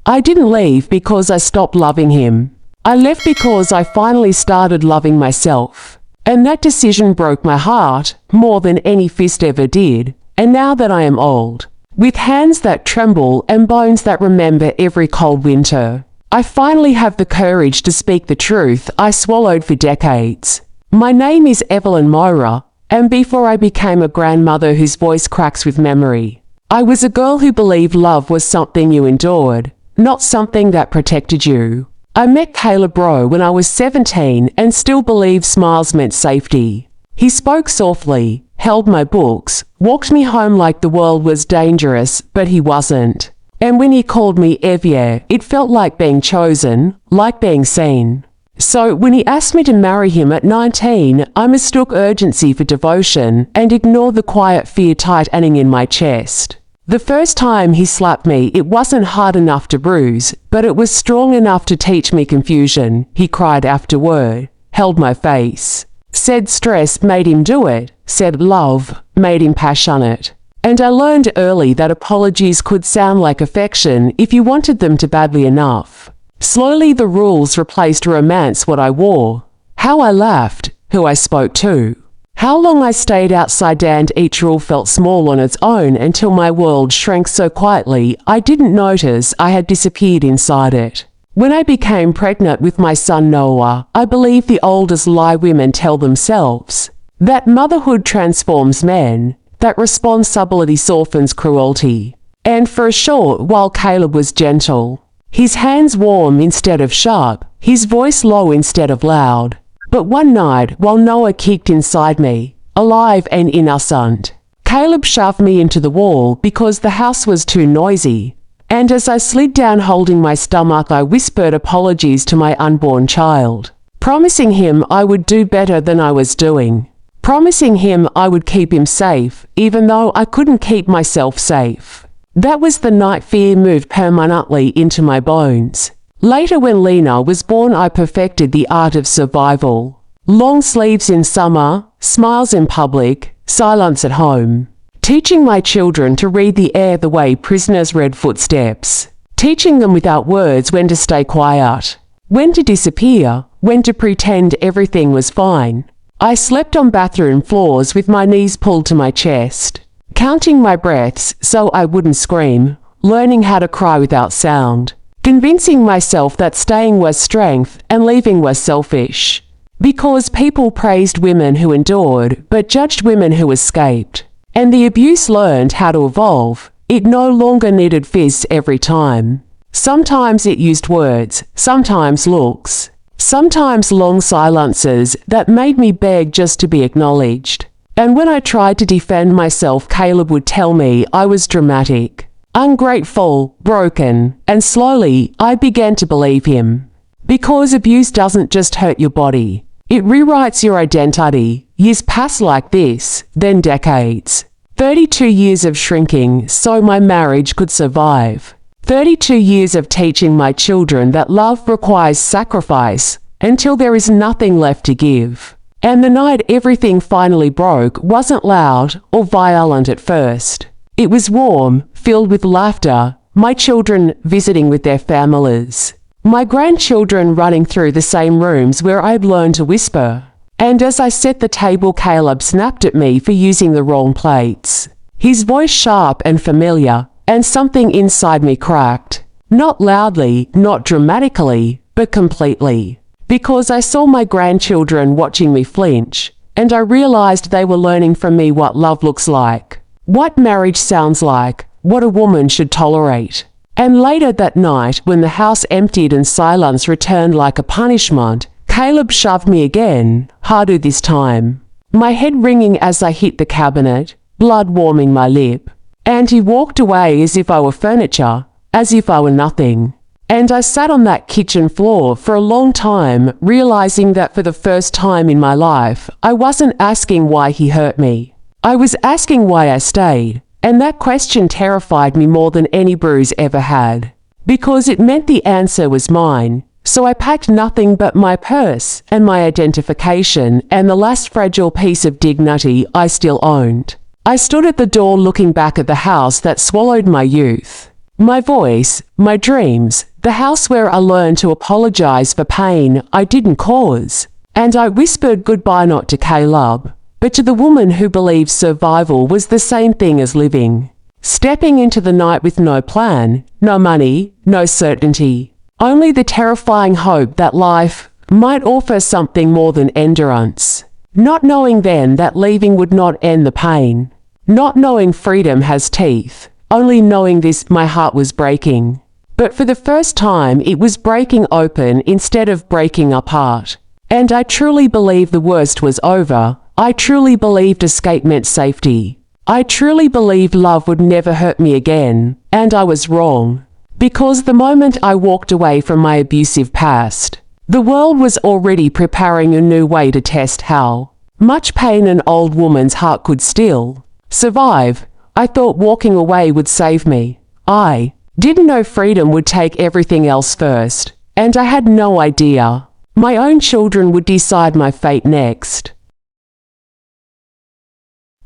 I didn't leave because I stopped loving him. I left because I finally started loving myself. And that decision broke my heart more than any fist ever did. And now that I am old, with hands that tremble and bones that remember every cold winter, I finally have the courage to speak the truth I swallowed for decades. My name is Evelyn Mora, and before I became a grandmother whose voice cracks with memory, I was a girl who believed love was something you endured, not something that protected you. I met Caleb Rowe when I was 17 and still believed smiles meant safety. He spoke softly, held my books, walked me home like the world was dangerous, but he wasn't. And when he called me Evie, it felt like being chosen, like being seen. So when he asked me to marry him at 19, I mistook urgency for devotion and ignored the quiet fear tightening in my chest. The first time he slapped me, it wasn't hard enough to bruise, but it was strong enough to teach me confusion. He cried afterward, held my face, said stress made him do it, said love made him passionate. And I learned early that apologies could sound like affection if you wanted them to badly enough. Slowly the rules replaced romance, what I wore, how I laughed, who I spoke to, how long I stayed outside, and each rule felt small on its own until my world shrank so quietly I didn't notice I had disappeared inside it. When I became pregnant with my son Noah, I believed the oldest lie women tell themselves, that motherhood transforms men, that responsibility softens cruelty. And for a short while Caleb was gentle. His hands warm instead of sharp, his voice low instead of loud. But one night, while Noah kicked inside me, alive and innocent, Caleb shoved me into the wall because the house was too noisy. And as I slid down holding my stomach, I whispered apologies to my unborn child, promising him I would do better than I was doing, promising him I would keep him safe, even though I couldn't keep myself safe. That was the night fear moved permanently into my bones. Later, when Lena was born, I perfected the art of survival. Long sleeves in summer, smiles in public, silence at home. Teaching my children to read the air the way prisoners read footsteps. Teaching them without words when to stay quiet, when to disappear, when to pretend everything was fine. I slept on bathroom floors with my knees pulled to my chest, counting my breaths so I wouldn't scream, learning how to cry without sound. Convincing myself that staying was strength and leaving was selfish. Because people praised women who endured, but judged women who escaped. And the abuse learned how to evolve. It no longer needed fists every time. Sometimes it used words, sometimes looks, sometimes long silences that made me beg just to be acknowledged. And when I tried to defend myself, Caleb would tell me I was dramatic, ungrateful, broken, and slowly I began to believe him. Because abuse doesn't just hurt your body, it rewrites your identity. Years pass like this, then decades. 32 years of shrinking so my marriage could survive. 32 years of teaching my children that love requires sacrifice until there is nothing left to give. And the night everything finally broke wasn't loud or violent at first. It was warm, filled with laughter, my children visiting with their families, my grandchildren running through the same rooms where I'd learned to whisper. And as I set the table, Caleb snapped at me for using the wrong plates. His voice sharp and familiar, and something inside me cracked. Not loudly, not dramatically, but completely. Because I saw my grandchildren watching me flinch, and I realized they were learning from me what love looks like, what marriage sounds like, what a woman should tolerate. And later that night, when the house emptied and silence returned like a punishment, Caleb shoved me again, harder this time. My head ringing as I hit the cabinet, blood warming my lip. And he walked away as if I were furniture, as if I were nothing. And I sat on that kitchen floor for a long time, realizing that for the first time in my life, I wasn't asking why he hurt me. I was asking why I stayed. And that question terrified me more than any bruise ever had. Because it meant the answer was mine. So I packed nothing but my purse and my identification and the last fragile piece of dignity I still owned. I stood at the door looking back at the house that swallowed my youth. My voice, my dreams, the house where I learned to apologize for pain I didn't cause. And I whispered goodbye not to Caleb, but to the woman who believed survival was the same thing as living. Stepping into the night with no plan, no money, no certainty. Only the terrifying hope that life might offer something more than endurance. Not knowing then that leaving would not end the pain. Not knowing freedom has teeth. Only knowing this, my heart was breaking. But for the first time, it was breaking open instead of breaking apart. And I truly believed the worst was over. I truly believed escape meant safety. I truly believed love would never hurt me again. And I was wrong. Because the moment I walked away from my abusive past, the world was already preparing a new way to test how much pain an old woman's heart could still survive. I thought walking away would save me. I didn't know freedom would take everything else first. And I had no idea my own children would decide my fate next.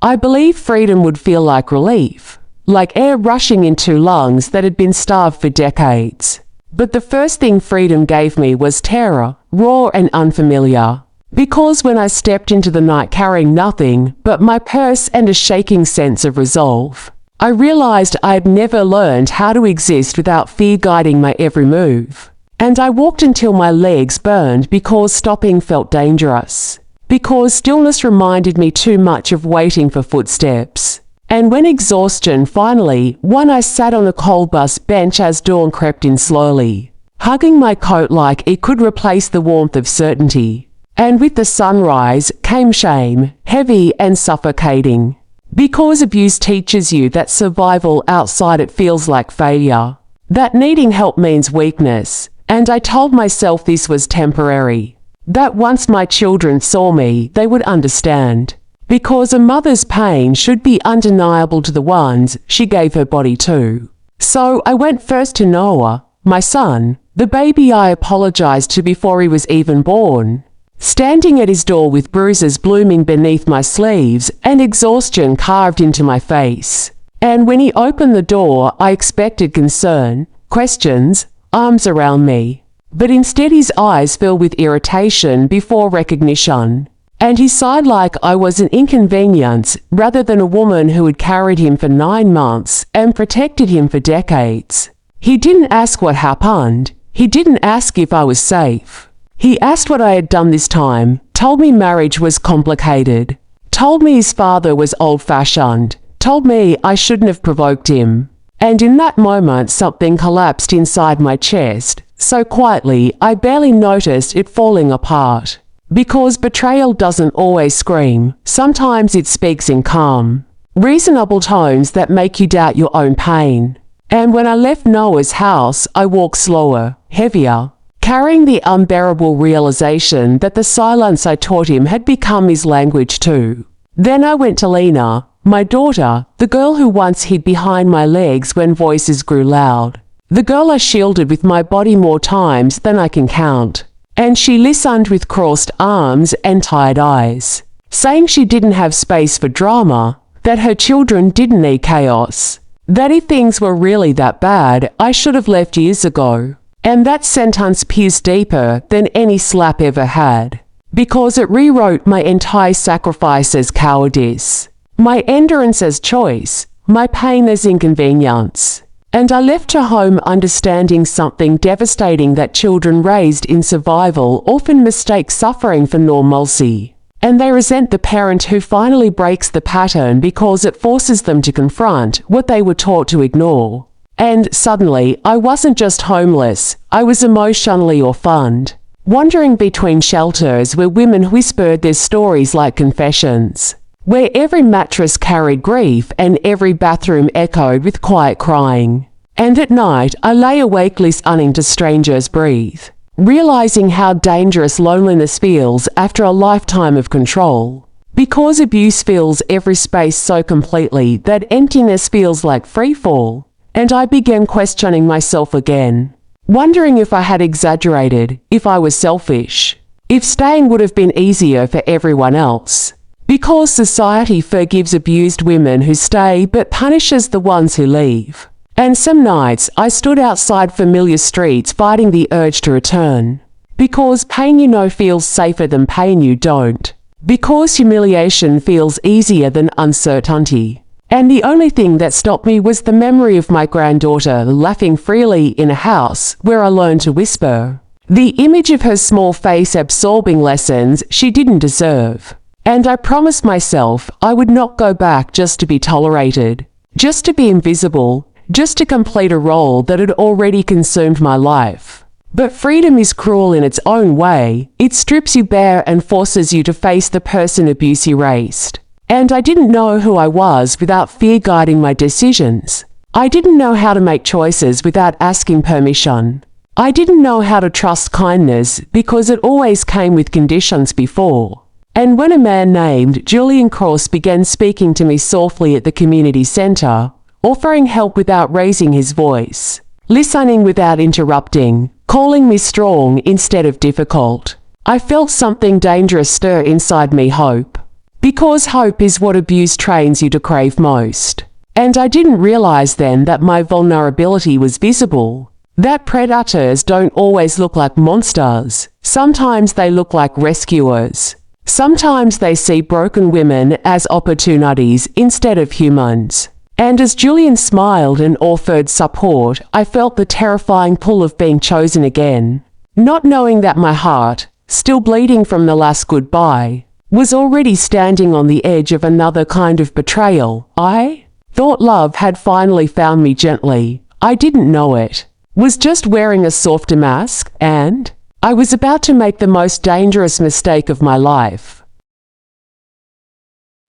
I believed freedom would feel like relief, like air rushing into lungs that had been starved for decades. But the first thing freedom gave me was terror, raw and unfamiliar. Because when I stepped into the night carrying nothing but my purse and a shaking sense of resolve, I realized I had never learned how to exist without fear guiding my every move. And I walked until my legs burned because stopping felt dangerous. Because stillness reminded me too much of waiting for footsteps. And when exhaustion finally won, I sat on a cold bus bench as dawn crept in slowly, hugging my coat like it could replace the warmth of certainty. And with the sunrise came shame, heavy and suffocating. Because abuse teaches you that survival outside it feels like failure, that needing help means weakness, and I told myself this was temporary. That once my children saw me, they would understand. Because a mother's pain should be undeniable to the ones she gave her body to. So I went first to Noah, my son, the baby I apologized to before he was even born. Standing at his door with bruises blooming beneath my sleeves and exhaustion carved into my face. And when he opened the door, I expected concern, questions, arms around me. But instead his eyes filled with irritation before recognition. And he sighed like I was an inconvenience rather than a woman who had carried him for 9 months and protected him for decades. He didn't ask what happened. He didn't ask if I was safe. He asked what I had done this time, told me marriage was complicated, told me his father was old-fashioned, told me I shouldn't have provoked him. And in that moment something collapsed inside my chest, so quietly I barely noticed it falling apart. Because betrayal doesn't always scream, sometimes it speaks in calm, reasonable tones that make you doubt your own pain. And when I left Noah's house, I walked slower, heavier, carrying the unbearable realization that the silence I taught him had become his language too. Then I went to Lena, my daughter, the girl who once hid behind my legs when voices grew loud. The girl I shielded with my body more times than I can count. And she listened with crossed arms and tired eyes, saying she didn't have space for drama, that her children didn't need chaos, that if things were really that bad, I should have left years ago. And that sentence pierced deeper than any slap ever had, because it rewrote my entire sacrifice as cowardice, my endurance as choice, my pain as inconvenience. And I left her home understanding something devastating, that children raised in survival often mistake suffering for normalcy. And they resent the parent who finally breaks the pattern because it forces them to confront what they were taught to ignore. And suddenly, I wasn't just homeless, I was emotionally orphaned, wandering between shelters where women whispered their stories like confessions, where every mattress carried grief and every bathroom echoed with quiet crying. And at night, I lay awake listening to strangers breathe, realizing how dangerous loneliness feels after a lifetime of control. Because abuse fills every space so completely that emptiness feels like freefall. And I began questioning myself again, wondering if I had exaggerated, if I was selfish, if staying would have been easier for everyone else. Because society forgives abused women who stay but punishes the ones who leave. And some nights I stood outside familiar streets fighting the urge to return. Because pain you know feels safer than pain you don't. Because humiliation feels easier than uncertainty. And the only thing that stopped me was the memory of my granddaughter laughing freely in a house where I learned to whisper. The image of her small face absorbing lessons she didn't deserve. And I promised myself I would not go back just to be tolerated, just to be invisible, just to complete a role that had already consumed my life. But freedom is cruel in its own way. It strips you bare and forces you to face the person abuse erased. And I didn't know who I was without fear guiding my decisions. I didn't know how to make choices without asking permission. I didn't know how to trust kindness because it always came with conditions before. And when a man named Julian Cross began speaking to me softly at the community centre, offering help without raising his voice, listening without interrupting, calling me strong instead of difficult, I felt something dangerous stir inside me, hope. Because hope is what abuse trains you to crave most. And I didn't realize then that my vulnerability was visible. That predators don't always look like monsters. Sometimes they look like rescuers. Sometimes they see broken women as opportunities instead of humans. And as Julian smiled and offered support, I felt the terrifying pull of being chosen again. Not knowing that my heart, still bleeding from the last goodbye, was already standing on the edge of another kind of betrayal. I thought love had finally found me gently. I didn't know it. Was just wearing a softer mask, and I was about to make the most dangerous mistake of my life.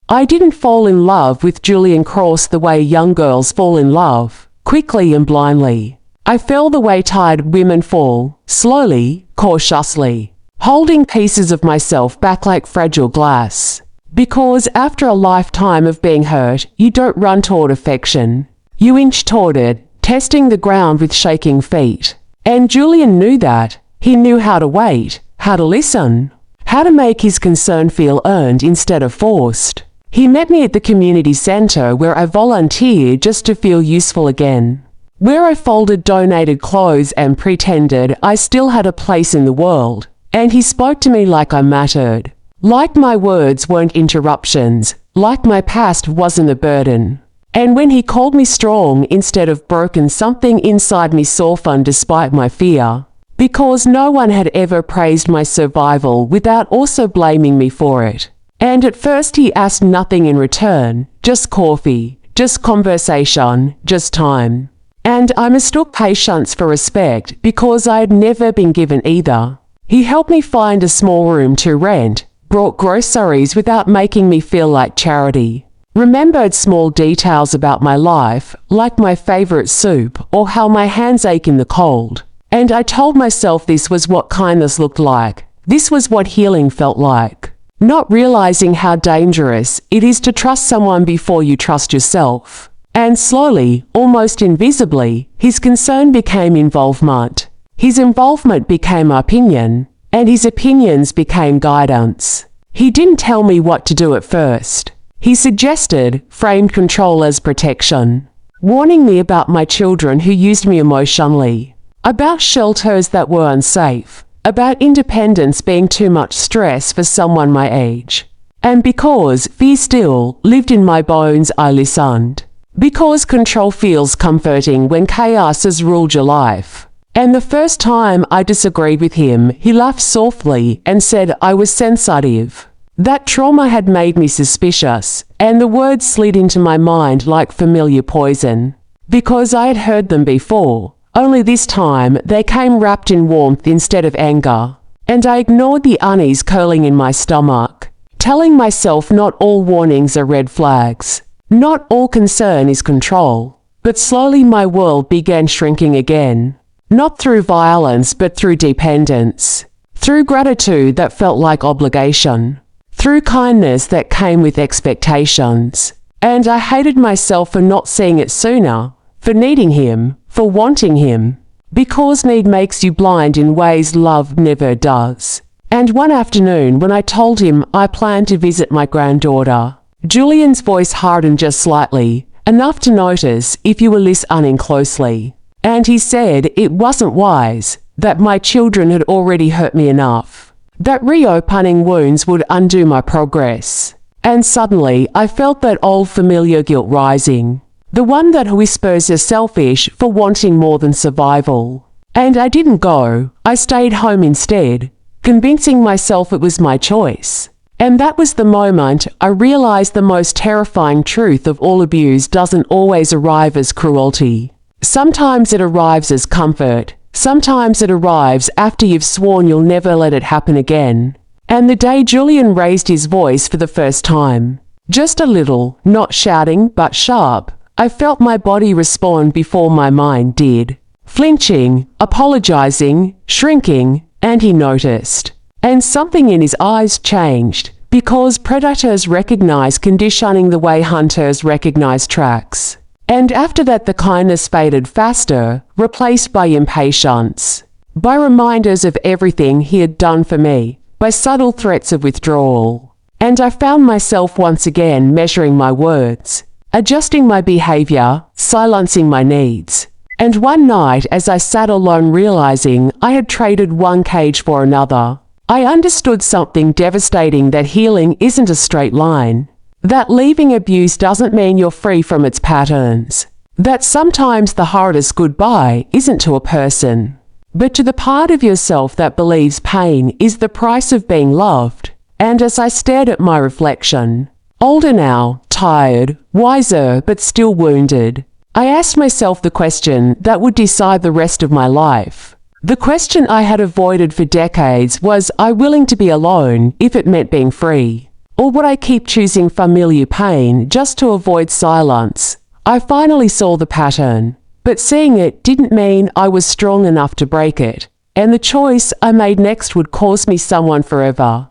I didn't fall in love with Julian Cross the way young girls fall in love, quickly and blindly. I fell the way tired women fall, slowly, cautiously, holding pieces of myself back like fragile glass. Because after a lifetime of being hurt, you don't run toward affection. You inch toward it, testing the ground with shaking feet. And Julian knew that. He knew how to wait, how to listen, how to make his concern feel earned instead of forced. He met me at the community centre where I volunteered just to feel useful again. Where I folded donated clothes and pretended I still had a place in the world. And he spoke to me like I mattered. Like my words weren't interruptions. Like my past wasn't a burden. And when he called me strong instead of broken, something inside me softened despite my fear. Because no one had ever praised my survival without also blaming me for it. And at first he asked nothing in return, just coffee, just conversation, just time. And I mistook patience for respect because I had never been given either. He helped me find a small room to rent, brought groceries without making me feel like charity. Remembered small details about my life, like my favorite soup or how my hands ache in the cold. And I told myself this was what kindness looked like. This was what healing felt like. Not realizing how dangerous it is to trust someone before you trust yourself. And slowly, almost invisibly, his concern became involvement. His involvement became opinion, and his opinions became guidance. He didn't tell me what to do at first. He suggested, framed control as protection, warning me about my children who used me emotionally, about shelters that were unsafe, about independence being too much stress for someone my age. And because fear still lived in my bones, I listened. Because control feels comforting when chaos has ruled your life. And the first time I disagreed with him, he laughed softly and said I was sensitive. That trauma had made me suspicious, and the words slid into my mind like familiar poison. Because I had heard them before, only this time they came wrapped in warmth instead of anger. And I ignored the unease curling in my stomach, telling myself not all warnings are red flags. Not all concern is control. But slowly my world began shrinking again. Not through violence, but through dependence. Through gratitude that felt like obligation. Through kindness that came with expectations. And I hated myself for not seeing it sooner, for needing him, for wanting him. Because need makes you blind in ways love never does. And one afternoon when I told him I planned to visit my granddaughter, Julian's voice hardened just slightly, enough to notice if you were listening closely. And he said it wasn't wise, that my children had already hurt me enough, that reopening wounds would undo my progress. And suddenly I felt that old familiar guilt rising, the one that whispers you're selfish for wanting more than survival. And I didn't go, I stayed home instead, convincing myself it was my choice. And that was the moment I realized the most terrifying truth of all: abuse doesn't always arrive as cruelty. Sometimes it arrives as comfort. Sometimes it arrives after you've sworn you'll never let it happen again. And the day Julian raised his voice for the first time, just a little, not shouting but sharp, I felt my body respond before my mind did. Flinching, apologizing, shrinking, and he noticed. And something in his eyes changed, because predators recognize conditioning the way hunters recognize tracks. And after that the kindness faded faster, replaced by impatience, by reminders of everything he had done for me, by subtle threats of withdrawal. And I found myself once again measuring my words, adjusting my behavior, silencing my needs. And one night as I sat alone realizing I had traded one cage for another, I understood something devastating: that healing isn't a straight line. That leaving abuse doesn't mean you're free from its patterns. That sometimes the hardest goodbye isn't to a person, but to the part of yourself that believes pain is the price of being loved. And as I stared at my reflection, older now, tired, wiser but still wounded, I asked myself the question that would decide the rest of my life. The question I had avoided for decades: was I willing to be alone if it meant being free? Or would I keep choosing familiar pain just to avoid silence? I finally saw the pattern, but seeing it didn't mean I was strong enough to break it, and the choice I made next would cost me someone forever.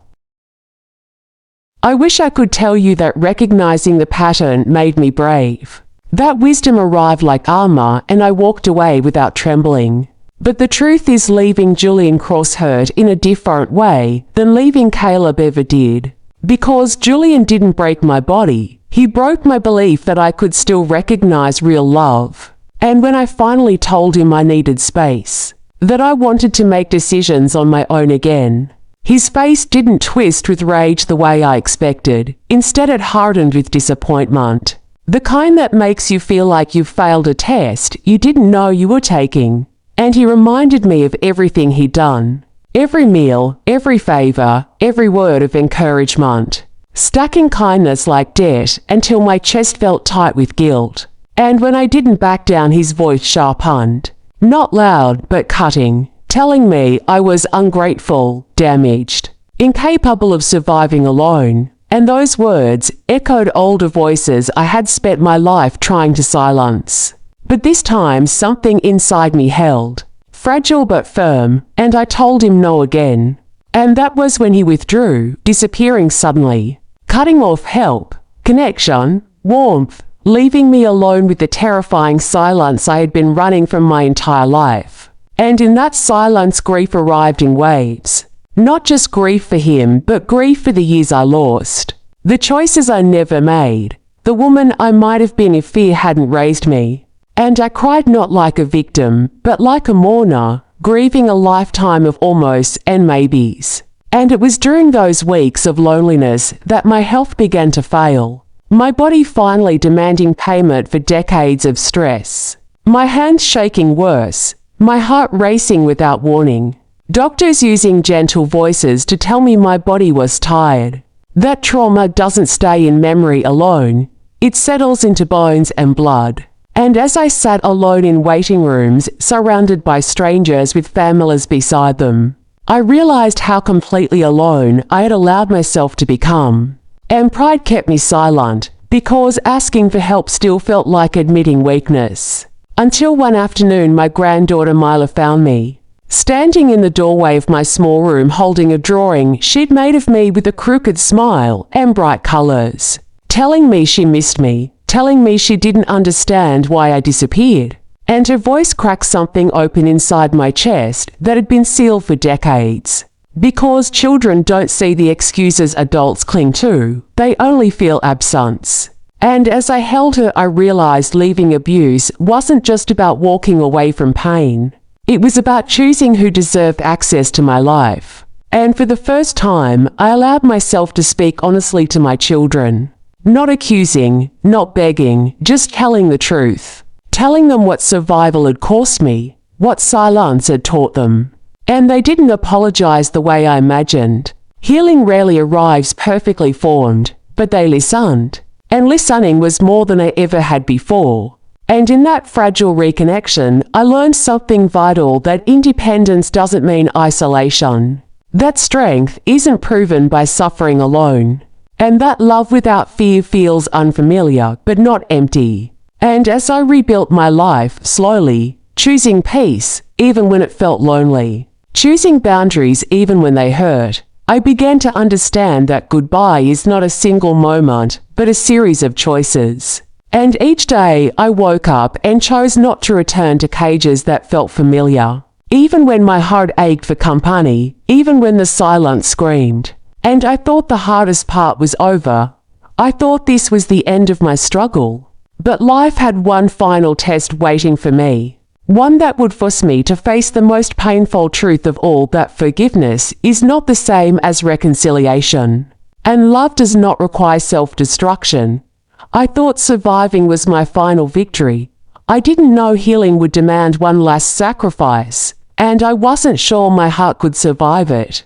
I wish I could tell you that recognizing the pattern made me brave. That wisdom arrived like armor and I walked away without trembling. But the truth is, leaving Julian Cross hurt in a different way than leaving Caleb ever did. Because Julian didn't break my body, he broke my belief that I could still recognize real love. And when I finally told him I needed space, that I wanted to make decisions on my own again, his face didn't twist with rage the way I expected. Instead it hardened with disappointment. The kind that makes you feel like you've failed a test you didn't know you were taking. And he reminded me of everything he'd done. Every meal, every favor, every word of encouragement. Stacking kindness like debt until my chest felt tight with guilt. And when I didn't back down, his voice sharpened. Not loud, but cutting, telling me I was ungrateful, damaged, incapable of surviving alone. And those words echoed older voices I had spent my life trying to silence. But this time something inside me held, fragile but firm, and I told him no again. And that was when he withdrew, disappearing suddenly, cutting off help, connection, warmth, leaving me alone with the terrifying silence I had been running from my entire life. And in that silence, grief arrived in waves. Not just grief for him, but grief for the years I lost, the choices I never made, the woman I might have been if fear hadn't raised me. And I cried not like a victim, but like a mourner, grieving a lifetime of almosts and maybes. And it was during those weeks of loneliness that my health began to fail, my body finally demanding payment for decades of stress, my hands shaking worse, my heart racing without warning. Doctors using gentle voices to tell me my body was tired. That trauma doesn't stay in memory alone, it settles into bones and blood. And as I sat alone in waiting rooms, surrounded by strangers with families beside them, I realized how completely alone I had allowed myself to become. And pride kept me silent, because asking for help still felt like admitting weakness. Until one afternoon my granddaughter Mila found me, standing in the doorway of my small room holding a drawing she'd made of me with a crooked smile and bright colors, telling me she missed me, telling me she didn't understand why I disappeared. And her voice cracked something open inside my chest that had been sealed for decades. Because children don't see the excuses adults cling to, they only feel absence. And as I held her, I realized leaving abuse wasn't just about walking away from pain. It was about choosing who deserved access to my life. And for the first time, I allowed myself to speak honestly to my children. Not accusing, not begging, just telling the truth. Telling them what survival had cost me, what silence had taught them. And they didn't apologize the way I imagined. Healing rarely arrives perfectly formed, but they listened. And listening was more than I ever had before. And in that fragile reconnection, I learned something vital: that independence doesn't mean isolation. That strength isn't proven by suffering alone. And that love without fear feels unfamiliar, but not empty. And as I rebuilt my life slowly, choosing peace even when it felt lonely, choosing boundaries even when they hurt, I began to understand that goodbye is not a single moment, but a series of choices. And each day I woke up and chose not to return to cages that felt familiar. Even when my heart ached for company, even when the silence screamed. And I thought the hardest part was over. I thought this was the end of my struggle. But life had one final test waiting for me. One that would force me to face the most painful truth of all: that forgiveness is not the same as reconciliation. And love does not require self-destruction. I thought surviving was my final victory. I didn't know healing would demand one last sacrifice, and I wasn't sure my heart could survive it.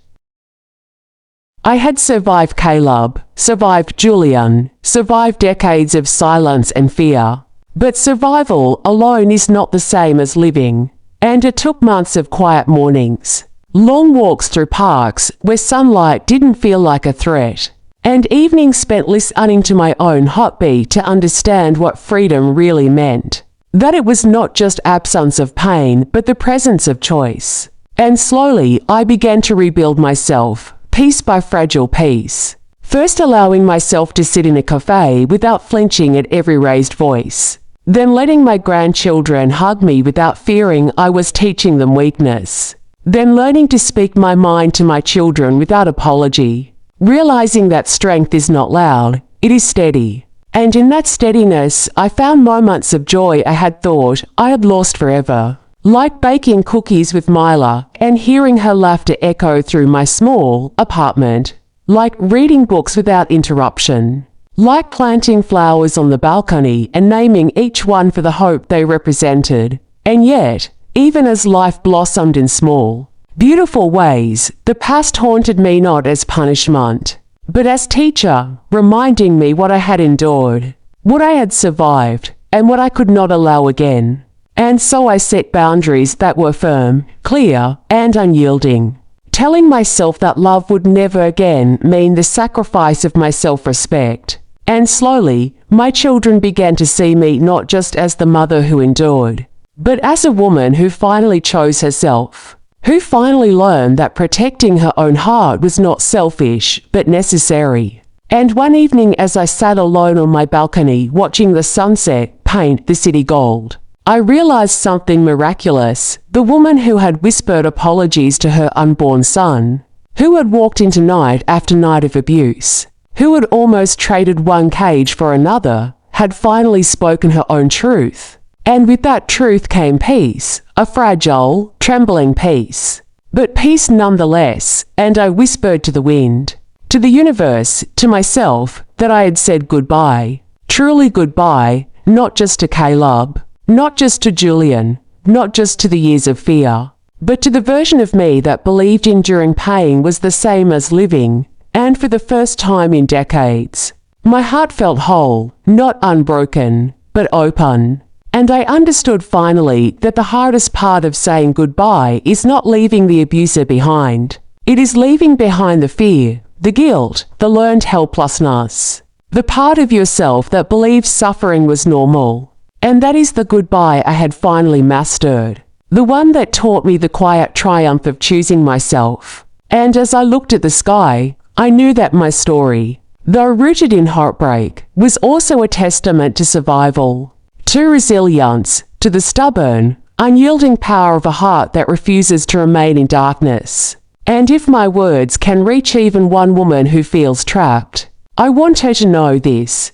I had survived Caleb, survived Julian, survived decades of silence and fear. But survival alone is not the same as living. And it took months of quiet mornings, long walks through parks where sunlight didn't feel like a threat, and evenings spent listening to my own heartbeat to understand what freedom really meant. That it was not just absence of pain, but the presence of choice. And slowly, I began to rebuild myself, piece by fragile piece. First allowing myself to sit in a cafe without flinching at every raised voice. Then letting my grandchildren hug me without fearing I was teaching them weakness. Then learning to speak my mind to my children without apology. Realizing that strength is not loud, it is steady. And in that steadiness, I found moments of joy I had thought I had lost forever. Like baking cookies with Mila and hearing her laughter echo through my small apartment. Like reading books without interruption. Like planting flowers on the balcony and naming each one for the hope they represented. And yet, even as life blossomed in small, beautiful ways, the past haunted me not as punishment, but as teacher, reminding me what I had endured, what I had survived, and what I could not allow again. And so I set boundaries that were firm, clear, and unyielding. Telling myself that love would never again mean the sacrifice of my self-respect. And slowly, my children began to see me not just as the mother who endured, but as a woman who finally chose herself, who finally learned that protecting her own heart was not selfish, but necessary. And one evening as I sat alone on my balcony watching the sunset paint the city gold, I realized something miraculous. The woman who had whispered apologies to her unborn son, who had walked into night after night of abuse, who had almost traded one cage for another, had finally spoken her own truth. And with that truth came peace, a fragile, trembling peace. But peace nonetheless, and I whispered to the wind, to the universe, to myself, that I had said goodbye. Truly goodbye, not just to Caleb, not just to Julian, not just to the years of fear, but to the version of me that believed enduring pain was the same as living. And for the first time in decades, my heart felt whole, not unbroken, but open. And I understood finally that the hardest part of saying goodbye is not leaving the abuser behind. It is leaving behind the fear, the guilt, the learned helplessness, the part of yourself that believes suffering was normal. And that is the goodbye I had finally mastered. The one that taught me the quiet triumph of choosing myself. And as I looked at the sky, I knew that my story, though rooted in heartbreak, was also a testament to survival, to resilience, to the stubborn, unyielding power of a heart that refuses to remain in darkness. And if my words can reach even one woman who feels trapped, I want her to know this: